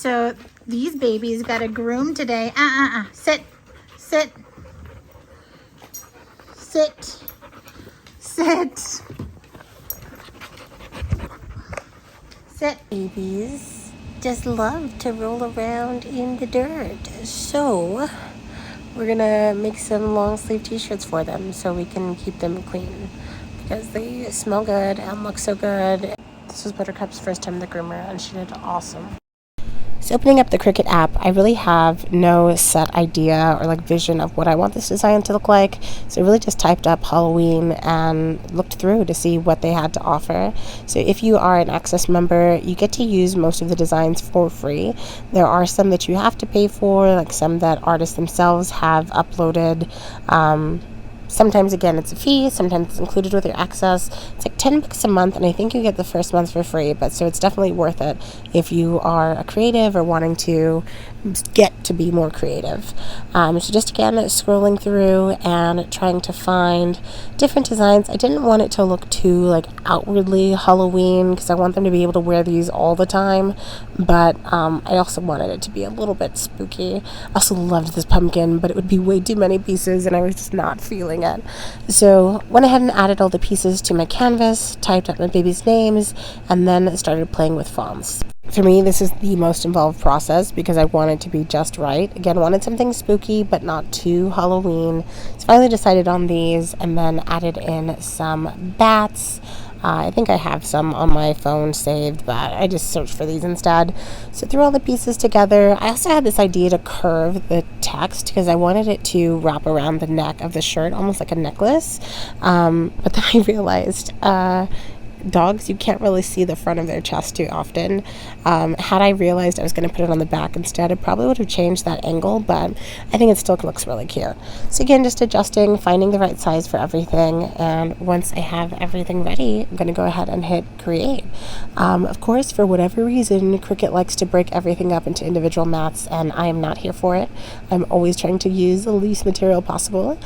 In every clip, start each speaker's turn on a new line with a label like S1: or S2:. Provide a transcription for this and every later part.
S1: So these babies got a groom today. Sit, sit, sit, sit, sit. Babies just love to roll around in the dirt. So we're gonna make some long sleeve t-shirts for them so we can keep them clean because they smell good and look so good. This was Buttercup's first time in the groomer and she did awesome. So opening up the Cricut app, I really have no set idea or like vision of what I want this design to look like. So I really just typed up Halloween and looked through to see what they had to offer. So if you are an Access member, you get to use most of the designs for free. There are some that you have to pay for, like some that artists themselves have uploaded. Sometimes, again, it's a fee. Sometimes it's included with your access. It's like $10 a month, and I think you get the first month for free. But so it's definitely worth it if you are a creative or wanting to get to be more creative. So just, again, scrolling through and trying to find different designs. I didn't want it to look too, like, outwardly Halloween because I want them to be able to wear these all the time. But I also wanted it to be a little bit spooky. I also loved this pumpkin, but it would be way too many pieces, and I was just not feeling it. So went ahead and added all the pieces to my canvas, typed up my baby's names, and then started playing with fonts. For me, this is the most involved process because I wanted to be just right. Again, wanted something spooky but not too Halloween. So finally decided on these and then added in some bats. I think I have some on my phone saved, but I just searched for these instead. So threw all the pieces together. I also had this idea to curve the text because I wanted it to wrap around the neck of the shirt, almost like a necklace. But then I realized dogs, you can't really see the front of their chest too often. Had I realized I was going to put it on the back instead, it probably would have changed that angle, but I think it still looks really cute. So again, just adjusting, finding the right size for everything, and once I have everything ready, I'm going to go ahead and hit create. Of course, for whatever reason, Cricut likes to break everything up into individual mats, and I am not here for it. I'm always trying to use the least material possible,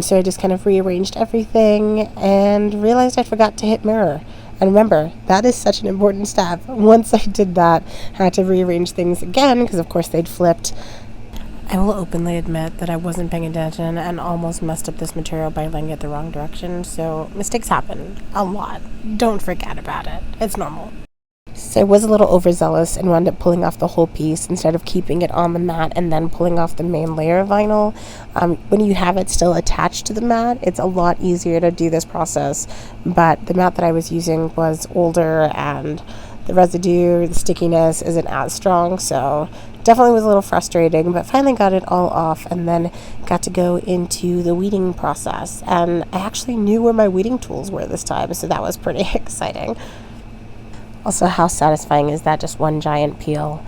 S1: so I just kind of rearranged everything and realized I forgot to hit mirror. And remember, that is such an important step. Once I did that, I had to rearrange things again because, of course, they'd flipped. I will openly admit that I wasn't paying attention and almost messed up this material by laying it the wrong direction. So mistakes happen a lot. Don't forget about it. It's normal. So I was a little overzealous and wound up pulling off the whole piece instead of keeping it on the mat and then pulling off the main layer of vinyl. When you have it still attached to the mat, it's a lot easier to do this process, but the mat that I was using was older and the residue, the stickiness isn't as strong, so definitely was a little frustrating, but finally got it all off and then got to go into the weeding process. And I actually knew where my weeding tools were this time, so that was pretty exciting. Also, how satisfying is that, just one giant peel?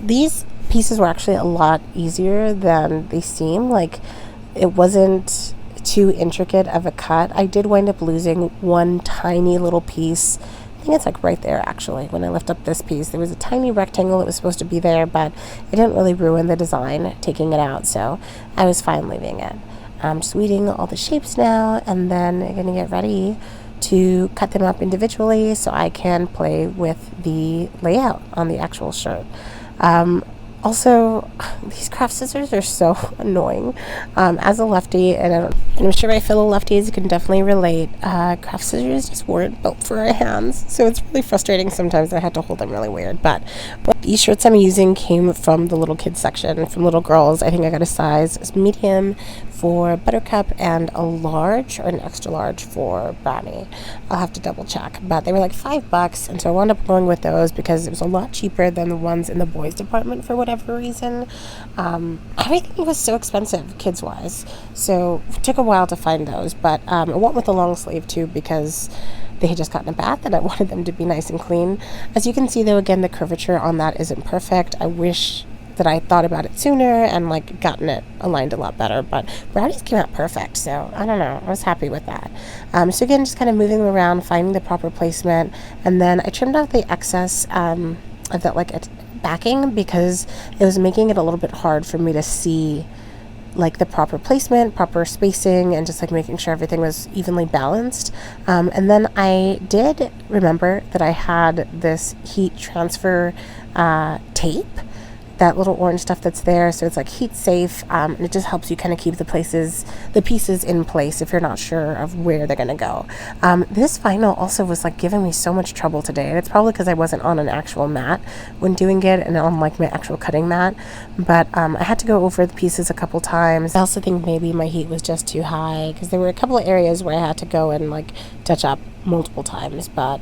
S1: These pieces were actually a lot easier than they seem. Like, it wasn't too intricate of a cut. I did wind up losing one tiny little piece. I think it's like right there, actually. When I lift up this piece, there was a tiny rectangle that was supposed to be there, but it didn't really ruin the design taking it out, so I was fine leaving it. I'm just weeding all the shapes now, and then I'm going to get ready to cut them up individually so I can play with the layout on the actual shirt. Also, these craft scissors are so annoying. As a lefty, and I'm sure my fellow lefties can definitely relate, craft scissors just weren't built for our hands, so it's really frustrating sometimes. I had to hold them really weird, but these shirts I'm using came from the little kids section, from little girls. I think I got a size medium for Buttercup and a large or an extra large for Brownie. I'll have to double check, but they were like $5, and so I wound up going with those because it was a lot cheaper than the ones in the boys department for whatever reason. Everything was so expensive kids wise, so it took a while to find those, but I went with the long sleeve too because they had just gotten a bath and I wanted them to be nice and clean. As you can see though, again, the curvature on that isn't perfect. I wish that I thought about it sooner and like gotten it aligned a lot better, but Brownies came out perfect, so I don't know, I was happy with that. So again, just kind of moving them around, finding the proper placement, and then I trimmed out the excess of that like backing because it was making it a little bit hard for me to see like the proper placement, proper spacing, and just like making sure everything was evenly balanced. And then I did remember that I had this heat transfer tape, that little orange stuff that's there, so it's like heat safe, and it just helps you kind of keep the pieces in place if you're not sure of where they're gonna go. This vinyl also was like giving me so much trouble today, and it's probably because I wasn't on an actual mat when doing it and on like my actual cutting mat, but I had to go over the pieces a couple times. I also think maybe my heat was just too high because there were a couple of areas where I had to go and like touch up multiple times, but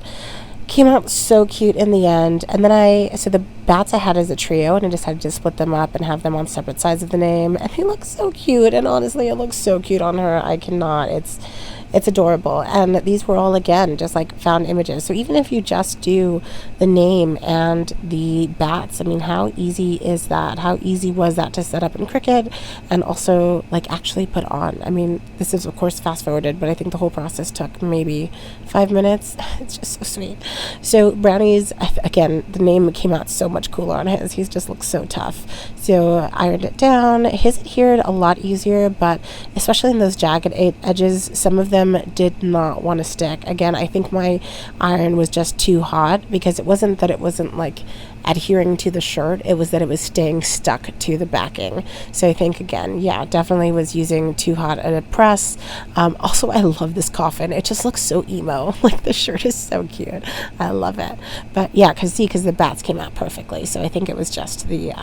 S1: came out so cute in the end. And then so the bats I had as a trio, and I decided to split them up and have them on separate sides of the name, and they look so cute. And honestly, it looks so cute on her. I cannot, it's adorable. And these were all, again, just like found images. So even if you just do the name and the bats, I mean, how easy is that? How easy was that to set up in Cricut and also like actually put on? I mean, this is of course fast forwarded, but I think the whole process took maybe 5 minutes. It's just so sweet. So Brownie's, again, the name came out so much cooler on his. He just looks so tough. So ironed it down. His adhered a lot easier, but especially in those jagged edges, some of them did not want to stick. Again, I think my iron was just too hot, because it wasn't that it wasn't like adhering to the shirt, it was that it was staying stuck to the backing. So I think, again, yeah, definitely was using too hot at a press. Also, I love this coffin. It just looks so emo. Like, the shirt is so cute. I love it. But yeah, because the bats came out perfectly. So I think it was just the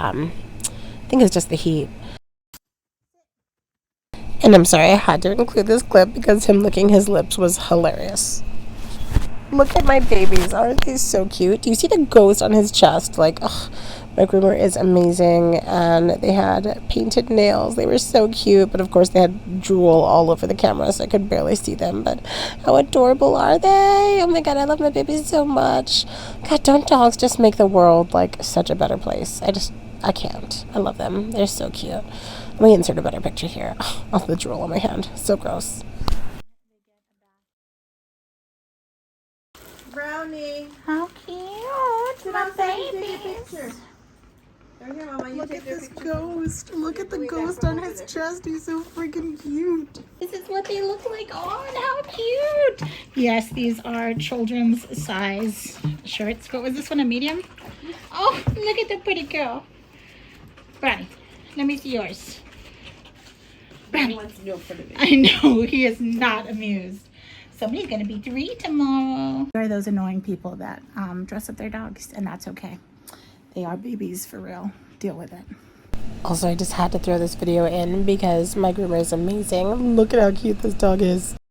S1: heat. And I'm sorry, I had to include this clip because him licking his lips was hilarious. Look at my babies. Aren't they so cute? Do you see the ghost on his chest? Like, ugh, my groomer is amazing. And they had painted nails. They were so cute. But of course, they had drool all over the camera, so I could barely see them. But how adorable are they? Oh my God, I love my babies so much. God, don't dogs just make the world like such a better place? I can't. I love them. They're so cute. Let me insert a better picture here. Of the drool on my hand. So gross.
S2: Brownie.
S3: How cute, my babies.
S2: Look at this ghost. Look at the ghost on his chest. He's so freaking cute.
S3: This is what they look like on. How cute. Yes, these are children's size shirts. What was this one, a medium? Oh, look at the pretty girl. Brownie, let me see yours. Brownie. I know, he is not amused. Somebody's going to be 3 tomorrow. There are those annoying people that dress up their dogs, and that's okay. They are babies for real. Deal with it.
S1: Also, I just had to throw this video in because my groomer is amazing. Look at how cute this dog is.